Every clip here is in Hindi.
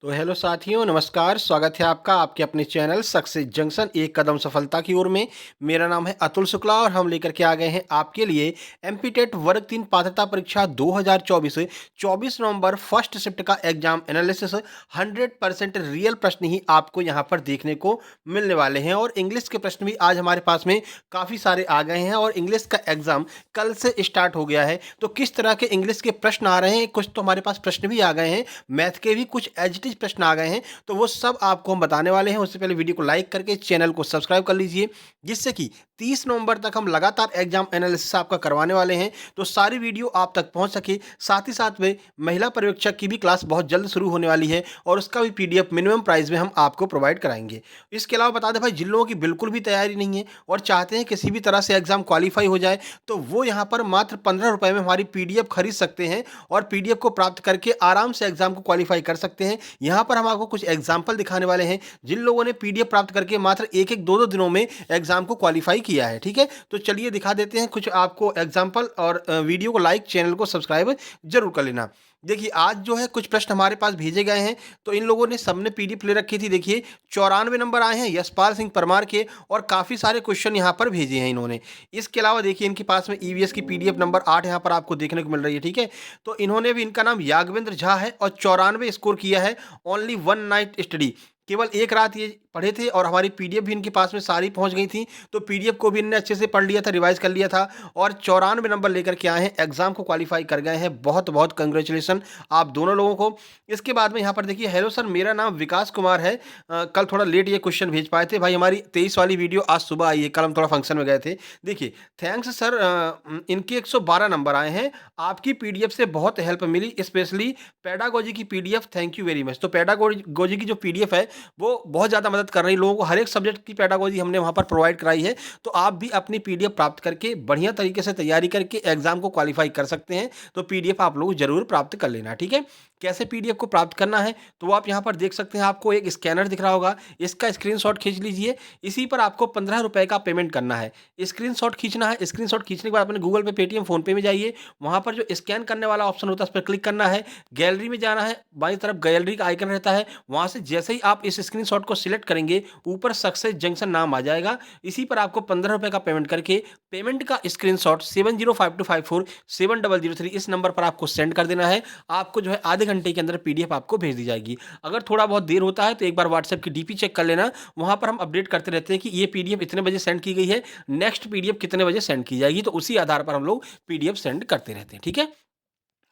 तो हेलो साथियों, नमस्कार। स्वागत है आपका आपके अपने चैनल सक्सेस जंक्शन एक कदम सफलता की ओर में। मेरा नाम है अतुल शुक्ला और हम लेकर के आ गए हैं आपके लिए एमपीटेट वर्ग 3 पात्रता परीक्षा 2024 24 नवंबर फर्स्ट शिफ्ट का एग्जाम एनालिसिस 100% रियल प्रश्न ही आपको यहाँ पर देखने को मिलने वाले हैं। और इंग्लिश के प्रश्न भी आज हमारे पास में काफ़ी सारे आ गए हैं और इंग्लिश का एग्जाम कल से स्टार्ट हो गया है। तो किस तरह के इंग्लिश के प्रश्न आ रहे हैं, कुछ तो हमारे पास प्रश्न भी आ गए हैं, मैथ के भी कुछ एज इट इज प्रश्न आ गए हैं, तो वो सब आपको हम बताने वाले हैं। उससे पहले वीडियो को लाइक करके चैनल को सब्सक्राइब कर लीजिए, जिससे कि 30 नवंबर तक हम लगातार एग्जाम एनालिसिस आपका करवाने वाले हैं, तो सारी वीडियो आप तक पहुंच सके। साथ ही साथ में महिला पर्यवेक्षक की भी क्लास बहुत जल्द शुरू होने वाली है और उसका भी पीडीएफ मिनिमम प्राइस में हम आपको प्रोवाइड कराएंगे। इसके अलावा बता दें भाई, जिन लोगों की बिल्कुल भी तैयारी नहीं है और चाहते हैं किसी भी तरह से एग्जाम क्वालिफाई हो जाए, तो वो यहाँ पर मात्र 15 रुपए में हमारी पीडीएफ खरीद सकते हैं और पीडीएफ को प्राप्त करके आराम से एग्जाम को क्वालिफाई कर सकते हैं। यहाँ पर हम आपको कुछ एग्जाम्पल दिखाने वाले हैं जिन लोगों ने पीडीएफ प्राप्त करके मात्र एक एक दो दो दिनों में एग्जाम को क्वालिफाई किया है। ठीक है, तो चलिए दिखा देते हैं कुछ आपको एग्जाम्पल और वीडियो को लाइक, चैनल को सब्सक्राइब जरूर कर लेना। देखिए, आज जो है कुछ प्रश्न हमारे पास भेजे गए हैं, तो इन लोगों ने सबने पीडीएफ ले रखी थी। देखिए, 94 नंबर आए हैं यशपाल सिंह परमार के और काफ़ी सारे क्वेश्चन यहाँ पर भेजे हैं इन्होंने। इसके अलावा देखिए, इनके पास में ईवीएस की पीडीएफ नंबर 8 यहाँ पर आपको देखने को मिल रही है। ठीक है, तो इन्होंने भी, इनका नाम यागवेंद्र झा है और 94 स्कोर किया है। ओनली वन नाइट स्टडी, केवल एक रात ये पढ़े थे और हमारी पीडीएफ भी इनके पास में सारी पहुंच गई थी, तो पीडीएफ को भी इनने अच्छे से पढ़ लिया था, रिवाइज कर लिया था और 94 नंबर लेकर के आए हैं, एग्जाम को क्वालिफाई कर गए हैं। बहुत बहुत कंग्रेचुलेसन आप दोनों लोगों को। इसके बाद में यहाँ पर देखिए, हेलो सर, मेरा नाम विकास कुमार है। कल थोड़ा लेट ये क्वेश्चन भेज पाए थे भाई, हमारी 23 वाली वीडियो आज सुबह आई है, कल हम थोड़ा फंक्शन में गए थे। देखिए, थैंक्स सर, इनके 112 नंबर आए हैं। आपकी पीडीएफ से बहुत हेल्प मिली, स्पेशली पेडागोजी की PDF, thank you very much. तो पेडागोजी की जो पीडीएफ है वो बहुत ज़्यादा मदद कर रही है लोगों को, हर एक सब्जेक्ट की पेडागोजी हमने वहाँ पर प्रोवाइड कराई है। तो आप भी अपनी पीडीएफ प्राप्त करके बढ़िया तरीके से तैयारी करके एग्जाम को क्वालिफाई कर सकते हैं। तो पीडीएफ आप लोग जरूर प्राप्त कर लेना। ठीक है, कैसे पीडीएफ को प्राप्त करना है तो वो आप यहाँ पर देख सकते हैं, आपको एक स्कैनर दिख रहा होगा, इसका स्क्रीनशॉट खींच लीजिए। इसी पर आपको 15 रुपए का पेमेंट करना है। स्क्रीनशॉट खींचना है, स्क्रीनशॉट खींचने के बाद अपने गूगल पे, पेटीएम, फोन पे में जाइए, वहाँ पर जो स्कैन करने वाला ऑप्शन होता है उस पर क्लिक करना है। गैलरी में जाना है, बाईं तरफ गैलरी का आइकन रहता है, वहाँ से जैसे ही आप इस स्क्रीनशॉट को सिलेक्ट करेंगे, ऊपर सक्सेस जंक्शन नाम आ जाएगा। इसी पर आपको 15 रुपए का पेमेंट करके पेमेंट का स्क्रीनशॉट 7052547003 इस नंबर पर आपको सेंड कर देना है। आपको जो है आधे घंटे के अंदर पीडीएफ आपको भेज दी जाएगी। अगर थोड़ा बहुत देर होता है तो एक बार व्हाट्सएप की डीपी चेक कर लेना, वहां पर हम अपडेट करते रहते हैं कि ये पीडीएफ इतने बजे सेंड की गई है, नेक्स्ट पीडीएफ कितने बजे सेंड की जाएगी, तो उसी आधार पर हम लोग पीडीएफ सेंड करते रहते हैं। ठीक है,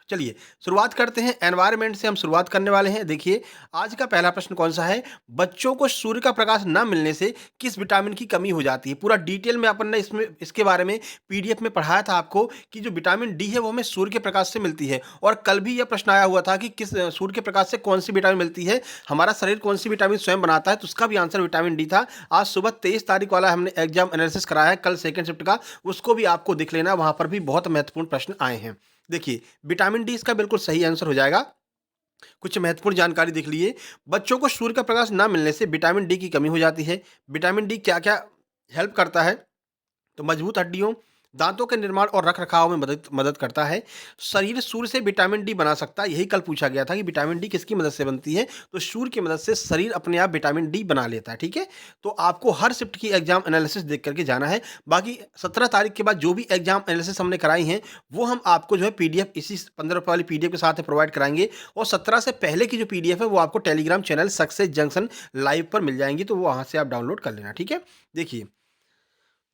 चलिए शुरुआत करते हैं। एनवायरनमेंट से हम शुरुआत करने वाले हैं। देखिए, आज का पहला प्रश्न कौन सा है, बच्चों को सूर्य का प्रकाश न मिलने से किस विटामिन की कमी हो जाती है। पूरा डिटेल में अपन ने इसमें इसके बारे में पीडीएफ में पढ़ाया था आपको कि जो विटामिन डी है वो हमें सूर्य के प्रकाश से मिलती है। और कल भी यह प्रश्न आया हुआ था कि किस सूर्य के प्रकाश से कौन सी विटामिन मिलती है, हमारा शरीर कौन सी विटामिन स्वयं बनाता है, तो उसका भी आंसर विटामिन डी था। आज सुबह 23 तारीख वाला हमने एग्जाम एनालिसिस कराया है, कल सेकेंड शिफ्ट का, उसको भी आपको दिख लेना, वहां पर भी बहुत महत्वपूर्ण प्रश्न आए हैं। देखिए, विटामिन डी इसका बिल्कुल सही आंसर हो जाएगा। कुछ महत्वपूर्ण जानकारी देख लीजिए। बच्चों को सूर्य का प्रकाश ना मिलने से विटामिन डी की कमी हो जाती है। विटामिन डी क्या क्या हेल्प करता है, तो मजबूत हड्डियों, दांतों के निर्माण और रख रखाव में मदद मदद करता है। शरीर सूर्य से विटामिन डी बना सकता है, यही कल पूछा गया था कि विटामिन डी किसकी मदद से बनती है, तो सूर्य की मदद से शरीर अपने आप विटामिन डी बना लेता है। ठीक है, तो आपको हर शिफ्ट की एग्जाम एनालिसिस देख करके जाना है। बाकी 17 तारीख के बाद जो भी एग्जाम एनालिसिस हमने कराई हैं वो हम आपको जो है पीडीएफ इसी 15 रुपये वाली पीडीएफ के साथ प्रोवाइड कराएंगे। और 17 से पहले की जो पीडीएफ है वो आपको Telegram channel success junction live पर मिल जाएंगी, तो वो वहाँ से आप डाउनलोड कर लेना। ठीक है, देखिए,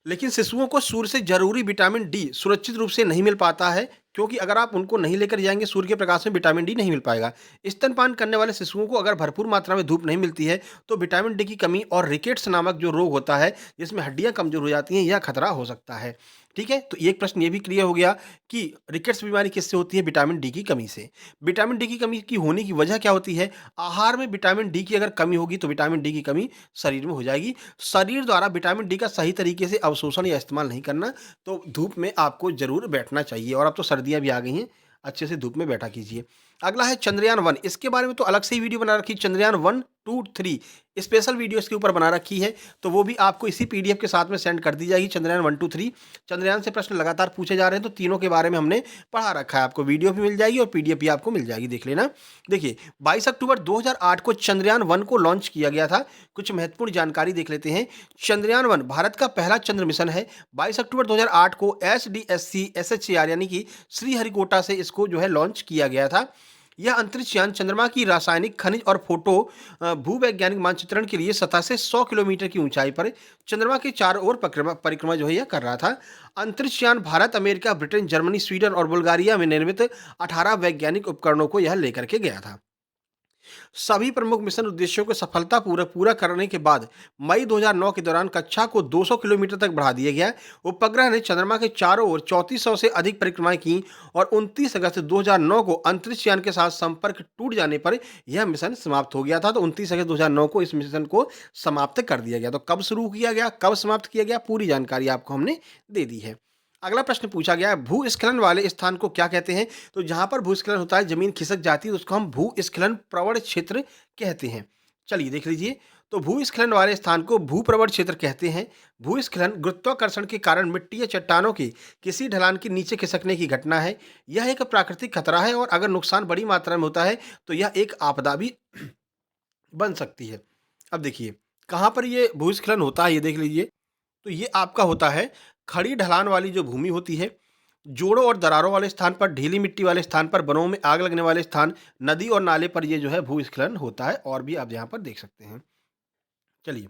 लेकिन शिशुओं को सूर्य से जरूरी विटामिन डी सुरक्षित रूप से नहीं मिल पाता है, क्योंकि अगर आप उनको नहीं लेकर जाएंगे सूर्य के प्रकाश में, विटामिन डी नहीं मिल पाएगा। स्तनपान करने वाले शिशुओं को अगर भरपूर मात्रा में धूप नहीं मिलती है तो विटामिन डी की कमी और रिकेट्स नामक जो रोग होता है जिसमें हड्डियां कमजोर हो जाती हैं, यह खतरा हो सकता है। ठीक है, तो एक प्रश्न ये भी क्लियर हो गया कि रिकेट्स बीमारी किससे होती है, विटामिन डी की कमी से। विटामिन डी की कमी की होने की वजह क्या होती है, आहार में विटामिन डी की अगर कमी होगी तो विटामिन डी की कमी शरीर में हो जाएगी। शरीर द्वारा विटामिन डी का सही तरीके से अवशोषण या इस्तेमाल नहीं करना, तो धूप में आपको जरूर बैठना चाहिए। और अब तो सर्दियां भी आ गई हैं, अच्छे से धूप में बैठा कीजिए। अगला है चंद्रयान 1। इसके बारे में तो अलग से ही वीडियो बना रखी है, चंद्रयान 1, 2, 3 स्पेशल वीडियो इसके ऊपर बना रखी है, तो वो भी आपको इसी पीडीएफ के साथ में सेंड कर दी जाएगी। चंद्रयान 1, 2, 3 चंद्रयान से प्रश्न लगातार पूछे जा रहे हैं, तो तीनों के बारे में हमने पढ़ा रखा है। आपको वीडियो भी मिल जाएगी और पीडीएफ भी आपको मिल जाएगी, देख लेना। देखिए 22 अक्टूबर 2008 को चंद्रयान 1 को लॉन्च किया गया था। कुछ महत्वपूर्ण जानकारी देख लेते हैं। चंद्रयान 1 भारत का पहला चंद्र मिशन है। 22 अक्टूबर 2008 को SDSC SHAR यानी कि श्रीहरिकोटा से इसको जो है लॉन्च किया गया था। यह अंतरिक्ष यान चंद्रमा की रासायनिक, खनिज और फोटो भूवैज्ञानिक मानचित्रण के लिए सतह से 100 किलोमीटर की ऊंचाई पर चंद्रमा के चारों ओर परिक्रमा जो है यह कर रहा था। अंतरिक्ष यान Bharat, America, Britain, Germany, Sweden और बुल्गारिया में निर्मित 18 वैज्ञानिक उपकरणों को यह लेकर के गया था। सभी प्रमुख मिशन उद्देश्यों को सफलतापूर्वक पूरा करने के बाद मई 2009 के दौरान कक्षा को 200 किलोमीटर तक बढ़ा दिया गया। उपग्रह ने चंद्रमा के चारों ओर 3400 से अधिक परिक्रमाएं की और 29 अगस्त 2009 को अंतरिक्ष यान के साथ संपर्क टूट जाने पर यह मिशन समाप्त हो गया था। तो 29 अगस्त 2009 को इस मिशन को समाप्त कर दिया गया। तो कब शुरू किया गया, कब समाप्त किया गया, पूरी जानकारी आपको हमने दे दी है। अगला प्रश्न पूछा गया है, भूस्खलन वाले स्थान को क्या कहते हैं? तो जहां पर भूस्खलन होता है, जमीन खिसक जाती है, तो उसको हम भूस्खलन प्रवण क्षेत्र कहते हैं। चलिए देख लीजिए। तो भूस्खलन वाले स्थान को भूप्रवण क्षेत्र कहते हैं। भूस्खलन गुरुत्वाकर्षण के कारण मिट्टी या चट्टानों के किसी ढलान के नीचे खिसकने की घटना है। यह एक प्राकृतिक खतरा है और अगर नुकसान बड़ी मात्रा में होता है तो यह एक आपदा भी बन सकती है। अब देखिए कहाँ पर ये भूस्खलन होता है, ये देख लीजिए। तो ये आपका होता है खड़ी ढलान वाली जो भूमि होती है, जोड़ों और दरारों वाले स्थान पर, ढीली मिट्टी वाले स्थान पर, वनों में आग लगने वाले स्थान, नदी और नाले पर ये जो है भूस्खलन होता है। और भी आप यहाँ पर देख सकते हैं। चलिए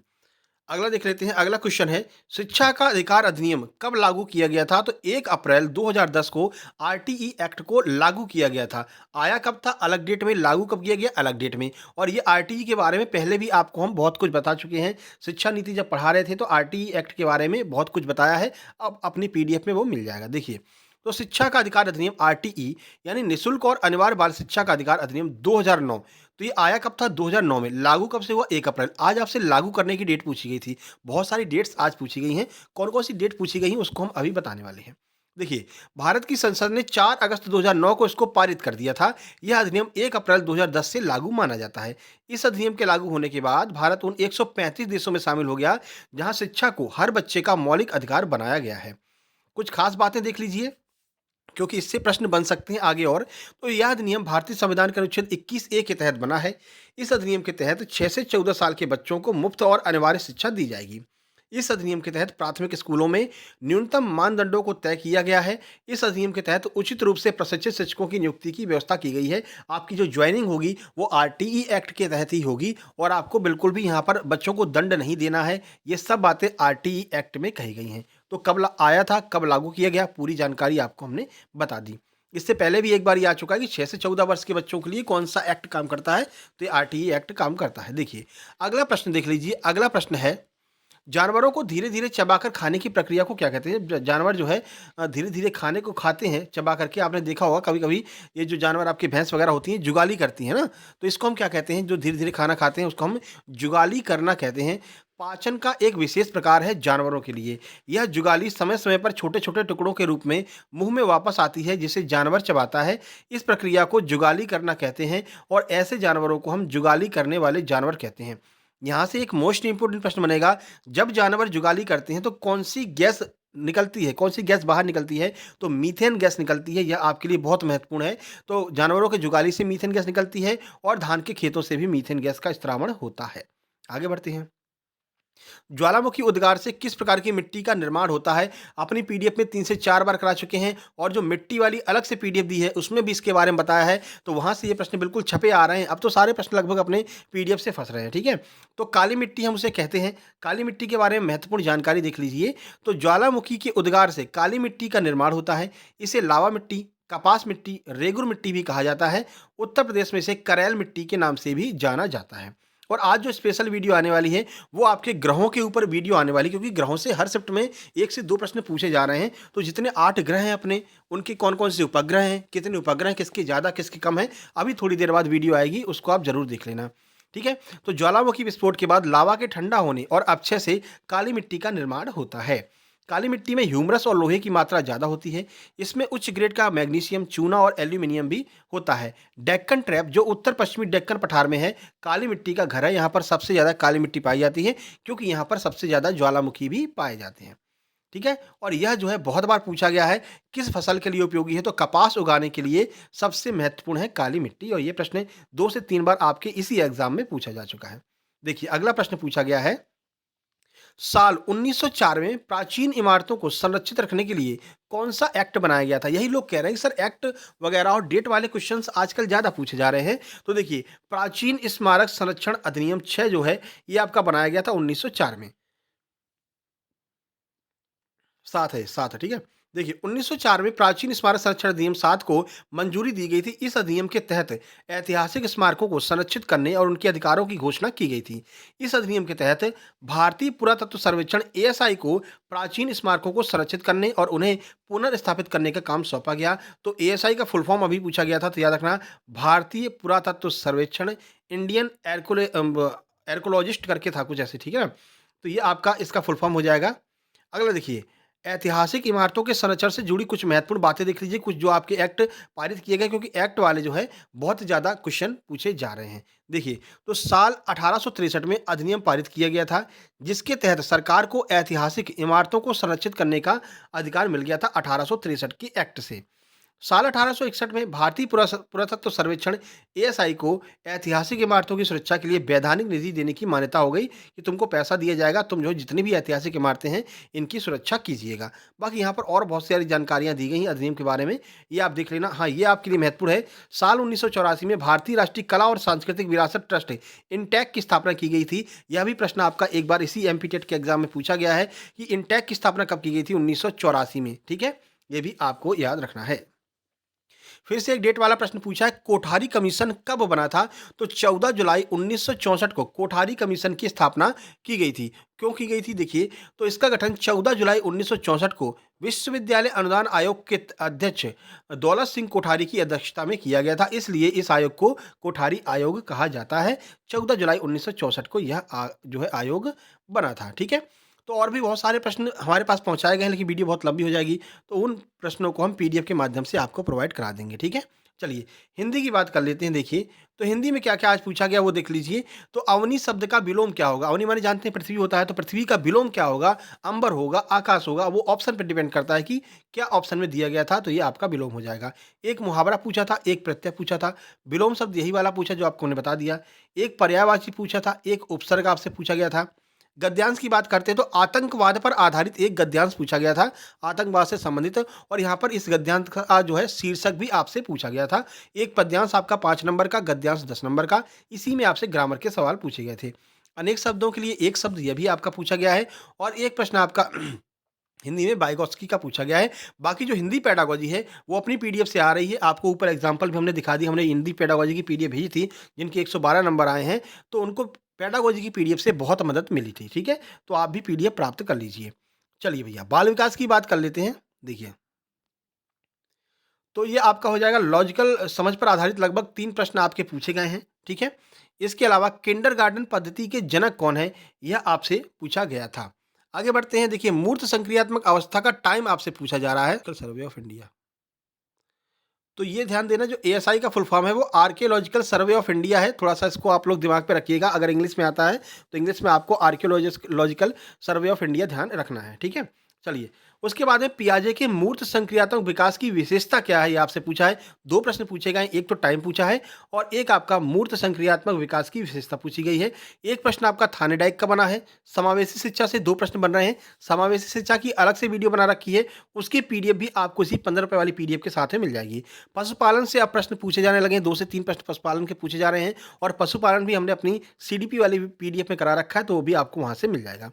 अगला देख लेते हैं। अगला क्वेश्चन है, शिक्षा का अधिकार अधिनियम कब लागू किया गया था? तो 1 अप्रैल 2010 को आरटीई एक्ट को लागू किया गया था। आया कब था? अलग डेट में। लागू कब किया गया? अलग डेट में। और ये आरटीई के बारे में पहले भी आपको हम बहुत कुछ बता चुके हैं। शिक्षा नीति जब पढ़ा रहे थे तो आरटीई एक्ट के बारे में बहुत कुछ बताया है। अब अपनी पीडीएफ में वो मिल जाएगा। देखिए तो शिक्षा का अधिकार अधिनियम आरटीई यानी निःशुल्क और अनिवार्य बाल शिक्षा का अधिकार अधिनियम 2009। तो ये आया कब था? 2009 में। लागू कब से हुआ? 1 अप्रैल। आज आपसे लागू करने की डेट पूछी गई थी। बहुत सारी डेट्स आज पूछी गई हैं। कौन कौन सी डेट पूछी गई हैं उसको हम अभी बताने वाले हैं। देखिए भारत की संसद ने 4 अगस्त 2009 को इसको पारित कर दिया था। यह अधिनियम 1 अप्रैल 2010 से लागू माना जाता है। इस अधिनियम के लागू होने के बाद भारत उन 135 देशों में शामिल हो गया जहां शिक्षा को हर बच्चे का मौलिक अधिकार बनाया गया है। कुछ खास बातें देख लीजिए क्योंकि इससे प्रश्न बन सकते हैं आगे और। तो यह अधिनियम भारतीय संविधान के अनुच्छेद 21A के तहत बना है। इस अधिनियम के तहत 6 से 14 साल के बच्चों को मुफ्त और अनिवार्य शिक्षा दी जाएगी। इस अधिनियम के तहत प्राथमिक स्कूलों में न्यूनतम मानदंडों को तय किया गया है। इस अधिनियम के तहत उचित रूप से प्रशिक्षित शिक्षकों की नियुक्ति की व्यवस्था की गई है। आपकी जो ज्वाइनिंग होगी वो आरटीई एक्ट के तहत ही होगी और आपको बिल्कुल भी यहाँ पर बच्चों को दंड नहीं देना है। ये सब बातें आरटीई एक्ट में कही गई हैं। तो कब आया था, कब लागू किया गया, पूरी जानकारी आपको हमने बता दी। इससे पहले भी एक बार ये आ चुका है कि 6 से 14 वर्ष के बच्चों के लिए कौन सा एक्ट काम करता है, तो ये आरटीई एक्ट काम करता है। देखिए अगला प्रश्न देख लीजिए। अगला प्रश्न है, जानवरों को धीरे धीरे चबाकर खाने की प्रक्रिया को क्या कहते हैं? जानवर जो है धीरे धीरे खाने को खाते हैं चबा करके। आपने देखा होगा कभी कभी ये जो जानवर आपकी भैंस वगैरह होती हैं जुगाली करती हैं ना, तो इसको हम क्या कहते हैं? जो धीरे धीरे खाना खाते हैं उसको हम जुगाली करना कहते हैं। पाचन का एक विशेष प्रकार है जानवरों के लिए। यह जुगाली समय समय पर छोटे छोटे टुकड़ों के रूप में मुंह में वापस आती है जिसे जानवर चबाता है। इस प्रक्रिया को जुगाली करना कहते हैं और ऐसे जानवरों को हम जुगाली करने वाले जानवर कहते हैं। यहाँ से एक मोस्ट इंपोर्टेंट प्रश्न बनेगा, जब जानवर जुगाली करते हैं तो कौन सी गैस निकलती है, कौन सी गैस बाहर निकलती है? तो मीथेन गैस निकलती है। यह आपके लिए बहुत महत्वपूर्ण है। तो जानवरों के जुगाली से मीथेन गैस निकलती है और धान के खेतों से भी मीथेन गैस का स्त्रावण होता है। आगे बढ़ते हैं। ज्वालामुखी उद्गार से किस प्रकार की मिट्टी का निर्माण होता है? अपनी पीडीएफ में 3 से 4 बार करा चुके हैं और जो मिट्टी वाली अलग से पीडीएफ दी है उसमें भी इसके बारे में बताया है। तो वहां से ये प्रश्न बिल्कुल छपे आ रहे हैं। अब तो सारे प्रश्न लगभग अपने पीडीएफ से फंस रहे हैं। ठीक है, तो काली मिट्टी हम उसे कहते हैं। काली मिट्टी के बारे में महत्वपूर्ण जानकारी देख लीजिए। तो ज्वालामुखी के उद्गार से काली मिट्टी का निर्माण होता है। इसे लावा मिट्टी, कपास मिट्टी, रेगुर मिट्टी भी कहा जाता है। उत्तर प्रदेश में इसे करैल मिट्टी के नाम से भी जाना जाता है। और आज जो स्पेशल वीडियो आने वाली है वो आपके ग्रहों के ऊपर वीडियो आने वाली, क्योंकि ग्रहों से हर शिफ्ट में 1 से 2 प्रश्न पूछे जा रहे हैं। तो जितने 8 ग्रह हैं अपने, उनके कौन कौन से उपग्रह हैं, कितने उपग्रह हैं, किसके ज़्यादा किसके कम है, अभी थोड़ी देर बाद वीडियो आएगी, उसको आप जरूर देख लेना। ठीक है, तो ज्वालामुखी विस्फोट के बाद लावा के ठंडा होने और अपक्षय से काली मिट्टी का निर्माण होता है। काली मिट्टी में ह्यूमरस और लोहे की मात्रा ज़्यादा होती है। इसमें उच्च ग्रेड का मैग्नीशियम, चूना और एल्यूमीनियम भी होता है। डेक्कन ट्रैप जो उत्तर पश्चिमी डेक्कन पठार में है, काली मिट्टी का घर है। यहाँ पर सबसे ज़्यादा काली मिट्टी पाई जाती है क्योंकि यहाँ पर सबसे ज़्यादा ज्वालामुखी भी पाए जाते हैं। ठीक है? और यह जो है बहुत बार पूछा गया है, किस फसल के लिए उपयोगी है? तो कपास उगाने के लिए सबसे महत्वपूर्ण है काली मिट्टी, और ये प्रश्न 2 से 3 बार आपके इसी एग्ज़ाम में पूछा जा चुका है। देखिए अगला प्रश्न पूछा गया है, साल 1904 में प्राचीन इमारतों को संरक्षित रखने के लिए कौन-सा एक्ट बनाया गया था? यही लोग कह रहे हैं कि सर एक्ट वगैरह और डेट वाले क्वेश्चंस आजकल ज़्यादा पूछे जा रहे हैं। तो देखिए, प्राचीन स्मारक संरक्षण अधिनियम 6 जो है, ये आपका बनाया गया था 1904 में। 7 है, 7 है, ठीक है? देखिए 1904 में प्राचीन स्मारक संरक्षण अधिनियम 7 को मंजूरी दी गई थी। इस अधिनियम के तहत ऐतिहासिक स्मारकों को संरक्षित करने और उनके अधिकारों की घोषणा की गई थी। इस अधिनियम के तहत भारतीय पुरातत्व सर्वेक्षण एएसआई को प्राचीन स्मारकों को संरक्षित करने और उन्हें पुनर्स्थापित करने का काम सौंपा गया। तो एएसआई का फुल फॉर्म अभी पूछा गया था, तो याद रखना, भारतीय पुरातत्व सर्वेक्षण, इंडियन एर्कोलॉजिस्ट करके था कुछ ऐसे, ठीक है ना? तो ये आपका इसका फुल फॉर्म हो जाएगा। अगला देखिए, ऐतिहासिक इमारतों के संरक्षण से जुड़ी कुछ महत्वपूर्ण बातें देख लीजिए, कुछ जो आपके एक्ट पारित किए गए, क्योंकि एक्ट वाले जो है बहुत ज़्यादा क्वेश्चन पूछे जा रहे हैं। देखिए, तो साल 1863 में अधिनियम पारित किया गया था, जिसके तहत सरकार को ऐतिहासिक इमारतों को संरक्षित करने का अधिकार मिल गया था 1863 के एक्ट से। साल 1861 में भारतीय पुरातत्व सर्वेक्षण एएसआई को ऐतिहासिक इमारतों की सुरक्षा के लिए वैधानिक निधि देने की मान्यता हो गई कि तुमको पैसा दिया जाएगा, तुम जो जितनी भी ऐतिहासिक इमारतें हैं इनकी सुरक्षा कीजिएगा। बाकी यहाँ पर और बहुत सारी जानकारियाँ दी गई हैं अधिनियम के बारे में, ये आप देख लेना। हाँ, ये आपके लिए महत्वपूर्ण है। साल 1984 में भारतीय राष्ट्रीय कला और सांस्कृतिक विरासत ट्रस्ट इंटैक की स्थापना की गई थी। यह भी प्रश्न आपका एक बार इसी एमपीटेट के एग्जाम में पूछा गया है कि इंटैक की स्थापना कब की गई थी? 1984 में। ठीक है, ये भी आपको याद रखना है। फिर से एक डेट वाला प्रश्न पूछा है, कोठारी कमीशन कब बना था? तो 14 जुलाई 1964 को कोठारी कमीशन की स्थापना की गई थी। क्यों की गई थी? देखिए, तो इसका गठन 14 जुलाई 1964 को विश्वविद्यालय अनुदान आयोग के अध्यक्ष दौलत सिंह कोठारी की अध्यक्षता में किया गया था, इसलिए इस आयोग को कोठारी आयोग कहा जाता है। 14 जुलाई 1964 को यह जो है आयोग बना था। ठीक है, तो और भी बहुत सारे प्रश्न हमारे पास पहुँचाए गए हैं, लेकिन वीडियो बहुत लंबी हो जाएगी, तो उन प्रश्नों को हम पीडीएफ के माध्यम से आपको प्रोवाइड करा देंगे, ठीक है? चलिए, हिंदी की बात कर लेते हैं। देखिए, तो हिंदी में क्या-क्या आज पूछा गया वो देख लीजिए। तो अवनी शब्द का विलोम क्या होगा? अवनी माने जानते हैं पृथ्वी होता है, तो पृथ्वी का विलोम क्या होगा? अंबर होगा, आकाश होगा, वो ऑप्शन पे डिपेंड करता है कि क्या ऑप्शन में दिया गया था, तो ये आपका विलोम हो जाएगा। एक मुहावरा पूछा था, एक प्रत्यय पूछा था, विलोम शब्द यही वाला पूछा जो आपको मैंने बता दिया। एक पर्यायवाची पूछा था, एक उपसर्ग आपसे पूछा गया था। गद्यांश की बात करते हैं तो आतंकवाद पर आधारित एक गद्यांश पूछा गया था, आतंकवाद से संबंधित, और यहाँ पर इस गद्यांश का जो है शीर्षक भी आपसे पूछा गया था। एक पद्यांश आपका 5 नंबर का, गद्यांश 10 नंबर का। इसी में आपसे ग्रामर के सवाल पूछे गए थे। अनेक शब्दों के लिए एक शब्द, यह भी आपका पूछा गया है, और एक प्रश्न आपका हिंदी में वाइगॉत्स्की का पूछा गया है। बाकी जो हिंदी पेडागोजी है वो अपनी पीडीएफ से आ रही है, आपको ऊपर एग्जाम्पल भी हमने दिखा दी। हमने हिंदी पेडागोजी की पीडीएफ भेजी थी, जिनके 112 नंबर आए हैं, तो उनको पेडागोजी की पीडीएफ से बहुत मदद मिली थी। ठीक है, तो आप भी पीडीएफ प्राप्त कर लीजिए। चलिए भैया, बाल विकास की बात कर लेते हैं। देखिए, तो ये आपका हो जाएगा लॉजिकल समझ पर आधारित, लगभग 3 प्रश्न आपके पूछे गए हैं। ठीक है, इसके अलावा किंडरगार्टन पद्धति के जनक कौन है, यह आपसे पूछा गया था। आगे बढ़ते हैं। देखिए, मूर्त संक्रियात्मक अवस्था का टाइम आपसे पूछा जा रहा है, सर्वे ऑफ इंडिया। तो ये ध्यान देना, जो एएसआई का फुल फॉर्म है वो आर्कियोलॉजिकल सर्वे ऑफ इंडिया है। थोड़ा सा इसको आप लोग दिमाग पे रखिएगा, अगर इंग्लिश में आता है तो इंग्लिश में आपको आर्कियोलॉजिकल सर्वे ऑफ इंडिया ध्यान रखना है। ठीक है, चलिए, उसके बाद में पियाजे के मूर्त संक्रियात्मक विकास की विशेषता क्या है, ये आपसे पूछा है। 2 प्रश्न पूछे गए हैं, एक तो टाइम पूछा है और एक आपका मूर्त संक्रियात्मक विकास की विशेषता पूछी गई है। एक प्रश्न आपका थानेडाइक का बना है। समावेशी शिक्षा से 2 प्रश्न बन रहे हैं। समावेशी शिक्षा की अलग से वीडियो बना रखी है, उसकी पीडीएफ भी आपको इसी 15 रुपए वाली पीडीएफ के साथ में मिल जाएगी। पशुपालन से अब प्रश्न पूछे जाने लगे हैं, 2 से 3 प्रश्न पशुपालन के पूछे जा रहे हैं, और पशुपालन भी हमने अपनी सीडीपी वाली पीडीएफ में करा रखा है, तो वो भी आपको वहाँ से मिल जाएगा।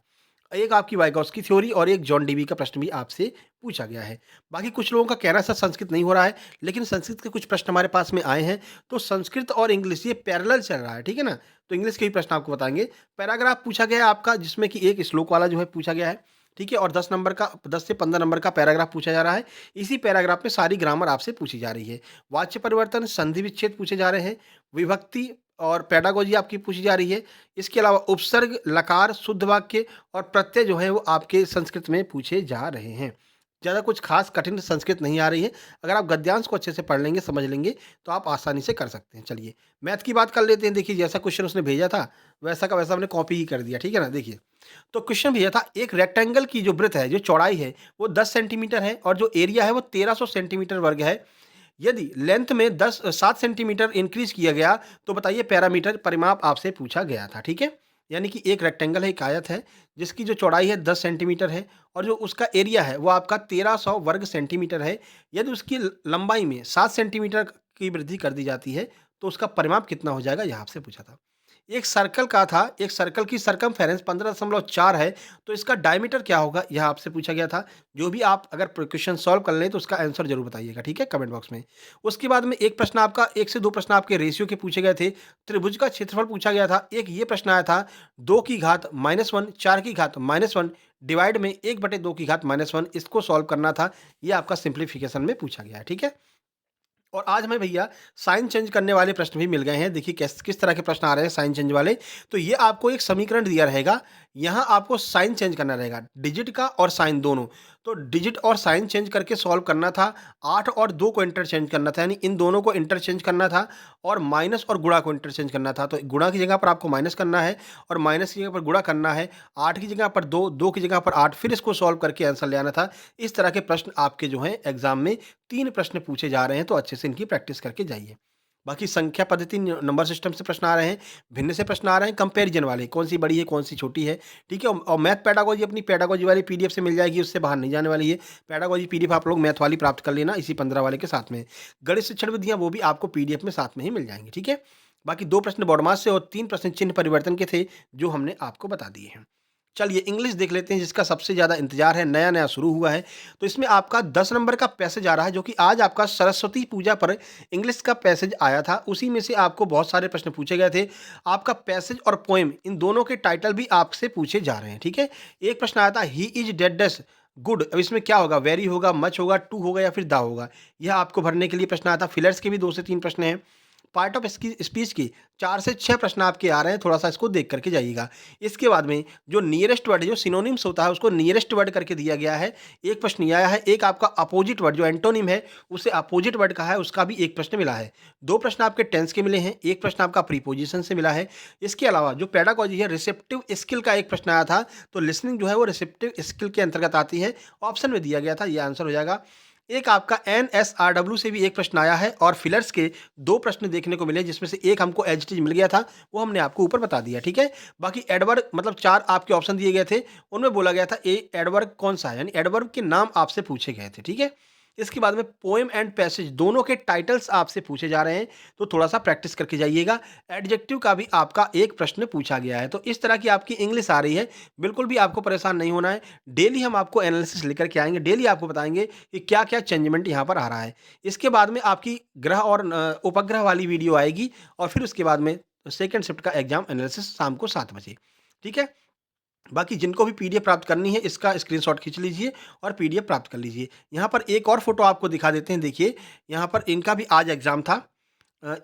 एक आपकी वाइगॉत्स्की थ्योरी और एक जॉन डीवी का प्रश्न भी आपसे पूछा गया है। बाकी कुछ लोगों का कहना सर संस्कृत नहीं हो रहा है, लेकिन संस्कृत के कुछ प्रश्न हमारे पास में आए हैं, तो संस्कृत और इंग्लिश ये पैरेलल चल रहा है, ठीक है ना? तो इंग्लिश के भी प्रश्न आपको बताएंगे। पैराग्राफ पूछा गया है आपका, जिसमें कि एक श्लोक वाला जो है पूछा गया है, ठीक है, और 10 नंबर का, 10 से 15 नंबर का पैराग्राफ पूछा जा रहा है। इसी पैराग्राफ में सारी ग्रामर आपसे पूछी जा रही है। वाच्य परिवर्तन, संधि विच्छेद पूछे जा रहे हैं, विभक्ति, और पेडागोजी आपकी पूछी जा रही है। इसके अलावा उपसर्ग, लकार, शुद्ध वाक्य और प्रत्यय जो है वो आपके संस्कृत में पूछे जा रहे हैं। ज़्यादा कुछ खास कठिन संस्कृत नहीं आ रही है। अगर आप गद्यांश को अच्छे से पढ़ लेंगे, समझ लेंगे, तो आप आसानी से कर सकते हैं। चलिए, मैथ की बात कर लेते हैं। देखिए, जैसा क्वेश्चन उसने भेजा था, वैसा का वैसा हमने कॉपी ही कर दिया, ठीक है ना? देखिए, तो क्वेश्चन भेजा था, एक रेक्टेंगल की जो ब्रेथ है, जो चौड़ाई है, वो 10 सेंटीमीटर है और जो एरिया है वो 1300 सेंटीमीटर वर्ग है। यदि लेंथ में 7 सेंटीमीटर इंक्रीज किया गया, तो बताइए पैरामीटर परिमाप आपसे पूछा गया था, ठीक है? यानी कि एक रेक्टेंगल है, एक आयत है, जिसकी जो चौड़ाई है 10 सेंटीमीटर है और जो उसका एरिया है वो आपका 1300 वर्ग सेंटीमीटर है। यदि उसकी लंबाई में 7 सेंटीमीटर की वृद्धि कर दी जाती है, तो उसका परिमाप कितना हो जाएगा, यह आपसे पूछा था। एक सर्कल का था, एक सर्कल की सरकमफेरेंस 15.4 है, तो इसका डायमीटर क्या होगा, यह आपसे पूछा गया था। जो भी आप अगर क्वेश्चन सॉल्व कर लें तो उसका आंसर जरूर बताइएगा, ठीक है, कमेंट बॉक्स में। उसके बाद में एक प्रश्न आपका, 1 से 2 प्रश्न आपके रेशियो के पूछे गए थे। त्रिभुज का क्षेत्रफल पूछा गया था। एक ये प्रश्न आया था, 2 की घात -1, 4 की घात -1 डिवाइड में 1/2 की घात -1, इसको सॉल्व करना था। ये आपका सिंप्लीफिकेशन में पूछा गया है, ठीक है। और आज हमें भैया साइन चेंज करने वाले प्रश्न भी मिल गए हैं। देखिए किस तरह के प्रश्न आ रहे हैं साइन चेंज वाले। तो ये आपको एक समीकरण दिया रहेगा, यहाँ आपको साइन चेंज करना रहेगा, डिजिट का और साइन दोनों। तो डिजिट और साइन चेंज करके सॉल्व करना था। 8 और 2 को इंटरचेंज करना था, यानी इन दोनों को इंटरचेंज करना था और माइनस और गुणा को इंटरचेंज करना था। तो गुणा की जगह पर आपको माइनस करना है और माइनस की जगह पर गुणा करना है। 8 की जगह पर 2, 2 की जगह पर 8, फिर इसको सॉल्व करके आंसर ले आना था। इस तरह के प्रश्न आपके जो हैं एग्जाम में 3 प्रश्न पूछे जा रहे हैं, तो अच्छे से इनकी प्रैक्टिस करके जाइए। बाकी संख्या पद्धति, नंबर सिस्टम से प्रश्न आ रहे हैं, भिन्न से प्रश्न आ रहे हैं, कंपैरिजन वाले, कौन सी बड़ी है, कौन सी छोटी है, ठीक है। और मैथ पेडागोजी अपनी पेडागोजी वाली पीडीएफ से मिल जाएगी, उससे बाहर नहीं जाने वाली है। पेडागोजी पीडीएफ आप लोग मैथ वाली प्राप्त कर लेना इसी 15 वाले के साथ में। गणित शिक्षण विधियाँ वो भी आपको पीडीएफ में साथ में ही मिल जाएंगी, ठीक है। बाकी 2 प्रश्न बॉडमास से और 3 प्रश्न चिन्ह परिवर्तन के थे, जो हमने आपको बता दिए हैं। चलिए इंग्लिश देख लेते हैं, जिसका सबसे ज़्यादा इंतजार है, नया-नया शुरू हुआ है। तो इसमें आपका 10 नंबर का पैसेज आ रहा है, जो कि आज आपका सरस्वती पूजा पर इंग्लिश का पैसेज आया था। उसी में से आपको बहुत सारे प्रश्न पूछे गए थे। आपका पैसेज और पोएम, इन दोनों के टाइटल भी आपसे पूछे जा रहे हैं, ठीक है। एक प्रश्न आया था, he is dead dash good. अब इसमें क्या होगा, वेरी होगा, मच होगा, टू होगा या फिर द होगा। यह आपको भरने के लिए प्रश्न आया था। फिलर्स के भी 2 से 3 प्रश्न हैं। पार्ट ऑफ इसकी स्पीच की 4 से 6 प्रश्न आपके आ रहे हैं, थोड़ा-सा इसको देख करके जाइएगा। इसके बाद में जो नियरेस्ट वर्ड है, जो सिनोनिम्स होता है, उसको नियरेस्ट वर्ड करके दिया गया है। एक प्रश्न ये आया है। एक आपका अपोजिट वर्ड, जो एंटोनिम है, उसे अपोजिट वर्ड कहा है, उसका भी एक प्रश्न मिला है। 2 प्रश्न आपके टेंस के मिले हैं, एक प्रश्न आपका प्रीपोजिशन से मिला है। इसके अलावा जो पेडागोजी है, रिसेप्टिव स्किल का एक प्रश्न आया था। तो लिसनिंग जो है वो रिसेप्टिव स्किल के अंतर्गत आती है। ऑप्शन में दिया गया था, ये आंसर हो जाएगा। एक आपका एनएसआरडब्ल्यू से भी एक प्रश्न आया है और फिलर्स के 2 प्रश्न देखने को मिले, जिसमें से एक हमको एज इट इज मिल गया था, वो हमने आपको ऊपर बता दिया, ठीक है। बाकी एडवर्ब, मतलब 4 आपके ऑप्शन दिए गए थे, उनमें बोला गया था ए एडवर्ब कौन सा है, यानी एडवर्ब के नाम आपसे पूछे गए थे, ठीक है। इसके बाद में पोएम एंड पैसेज दोनों के टाइटल्स आपसे पूछे जा रहे हैं, तो थोड़ा सा प्रैक्टिस करके जाइएगा। एडजेक्टिव का भी आपका एक प्रश्न पूछा गया है। तो इस तरह की आपकी इंग्लिश आ रही है, बिल्कुल भी आपको परेशान नहीं होना है। डेली हम आपको एनालिसिस लेकर के आएंगे, डेली आपको बताएंगे कि क्या क्या चेंजमेंट यहाँ पर आ रहा है। इसके बाद में आपकी ग्रह और उपग्रह वाली वीडियो आएगी और फिर उसके बाद में सेकेंड शिफ्ट का एग्जाम एनालिसिस शाम को 7 बजे, ठीक है। बाकी जिनको भी पीडीएफ प्राप्त करनी है, इसका स्क्रीनशॉट खींच लीजिए और पीडीएफ प्राप्त कर लीजिए। यहाँ पर एक और फोटो आपको दिखा देते हैं। देखिए, यहाँ पर इनका भी आज एग्जाम था।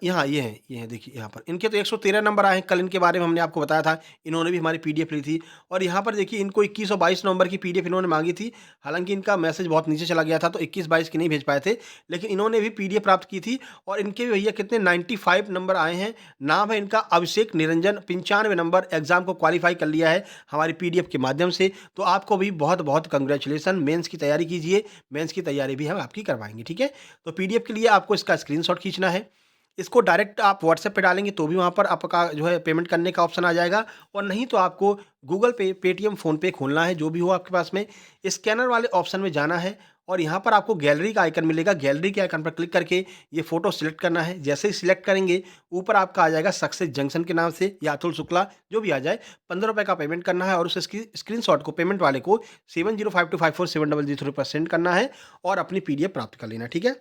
यहाँ ये हैं, देखिए यहाँ पर इनके तो 113 नंबर आए हैं। कल इनके बारे में हमने आपको बताया था, इन्होंने भी हमारी पीडीएफ ली थी। और यहाँ पर देखिए, इनको 21 और 22 नवंबर की पीडीएफ इन्होंने मांगी थी। हालांकि इनका मैसेज बहुत नीचे चला गया था, तो 21-22 की नहीं भेज पाए थे, लेकिन इन्होंने भी पीडीएफ प्राप्त की थी। और इनके भी भैया कितने 95 नंबर आए हैं। नाम है इनका अभिषेक निरंजन, 95 नंबर, एग्जाम को क्वालिफाई कर लिया है हमारी पीडीएफ के माध्यम से। तो आपको भी बहुत बहुत कंग्रेचुलेसन। मेंस की तैयारी कीजिए, मेंस की तैयारी भी हम आपकी करवाएंगे, ठीक है। तो पीडीएफ के लिए आपको इसका स्क्रीनशॉट खींचना है। इसको डायरेक्ट आप व्हाट्सएप पे डालेंगे तो भी वहाँ पर आपका जो है पेमेंट करने का ऑप्शन आ जाएगा, और नहीं तो आपको गूगल पे, पेटीएम, फ़ोनपे खोलना है, जो भी हो आपके पास में। स्कैनर वाले ऑप्शन में जाना है और यहाँ पर आपको गैलरी का आइकन मिलेगा। गैलरी के आइकन पर क्लिक करके ये फ़ोटो सिलेक्ट करना है। जैसे ही सिलेक्ट करेंगे, ऊपर आपका आ जाएगा सक्सेस जंक्शन के नाम से, या अतुल शुक्ला, जो भी आ जाए। 15 रुपये का पेमेंट करना है और उस स्क्रीनशॉट को पेमेंट वाले को 7052547003 पर सेंड करना है और अपनी पीडीएफ प्राप्त कर लेना, ठीक है।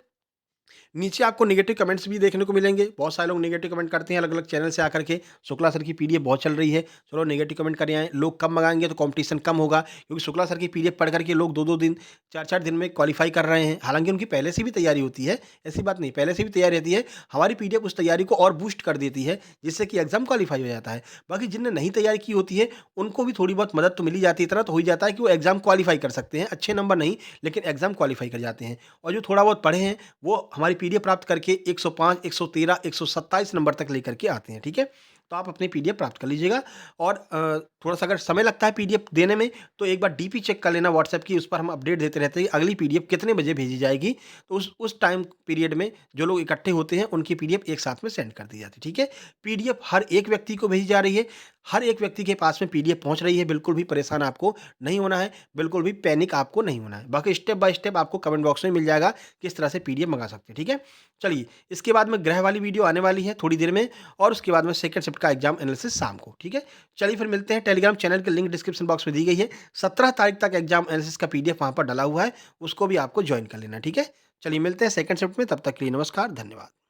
नीचे आपको नेगेटिव कमेंट्स भी देखने को मिलेंगे। बहुत सारे लोग नेगेटिव कमेंट करते हैं अलग-अलग चैनल से आकर के, शुक्ला सर की पीडीएफ बहुत चल रही है, चलो नेगेटिव कमेंट कर आएँ। लोग कम मँगाएँगे तो कॉम्पिटिशन कम होगा, क्योंकि शुक्ला सर की पीडीएफ पढ़ कर के लोग 2-2 दिन, 4-4 दिन में क्वालीफाई कर रहे हैं। हालाँकि उनकी पहले से भी तैयारी होती है, ऐसी बात नहीं, पहले से भी तैयारी रहती है। हमारी पीडीएफ उस तैयारी को और बूस्ट कर देती है, जिससे कि एग्ज़ाम क्वालीफाई हो जाता है। बाकी जिनने नहीं तैयारी की होती है, उनको भी थोड़ी बहुत मदद तो मिल ही जाती है, इतना तो हो ही जाता है कि वो एग्ज़ाम क्वालीफाई कर सकते हैं। अच्छे नंबर नहीं, लेकिन एग्ज़ाम क्वालीफाई कर जाते हैं। और जो थोड़ा बहुत पढ़े हैं, वो हमारी पीडीएफ प्राप्त करके 105, 113, 127 नंबर तक लेकर के आते हैं, ठीक है? तो आप अपनी पीडीएफ प्राप्त कर लीजिएगा। और थोड़ा-सा अगर समय लगता है पीडीएफ देने में, तो एक बार डीपी चेक कर लेना व्हाट्सएप की, उस पर हम अपडेट देते रहते हैं कि अगली पीडीएफ कितने बजे भेजी जाएगी। तो उस टाइम पीरियड में जो लोग इकट्ठे होते हैं, उनकी पीडीएफ एक साथ में सेंड कर दी जाती है, ठीक है? पीडीएफ हर एक व्यक्ति को भेजी जा रही है, हर एक व्यक्ति के पास में पीडीएफ पहुँच रही है, बिल्कुल भी परेशान आपको नहीं होना है, बिल्कुल भी पैनिक आपको नहीं होना है। बाकी स्टेप बाय स्टेप आपको कमेंट बॉक्स में मिल जाएगा, किस तरह से पीडीएफ मँगा सकते हैं, ठीक है? चलिए, इसके बाद में ग्रह वाली वीडियो आने वाली है थोड़ी देर में, और उसके बाद में सेकंड शिफ्ट का एग्जाम एनालिसिस शाम को, ठीक है? चलिए फिर मिलते हैं। टेलीग्राम चैनल की लिंक डिस्क्रिप्शन बॉक्स में दी गई है। 17 तारीख तक एग्जाम एनालिसिस का पीडीएफ वहाँ पर डला हुआ है, उसको भी आपको जॉइन कर लेना, ठीक है? चलिए मिलते हैं सेकंड शिफ्ट में, तब तक के लिए नमस्कार, धन्यवाद।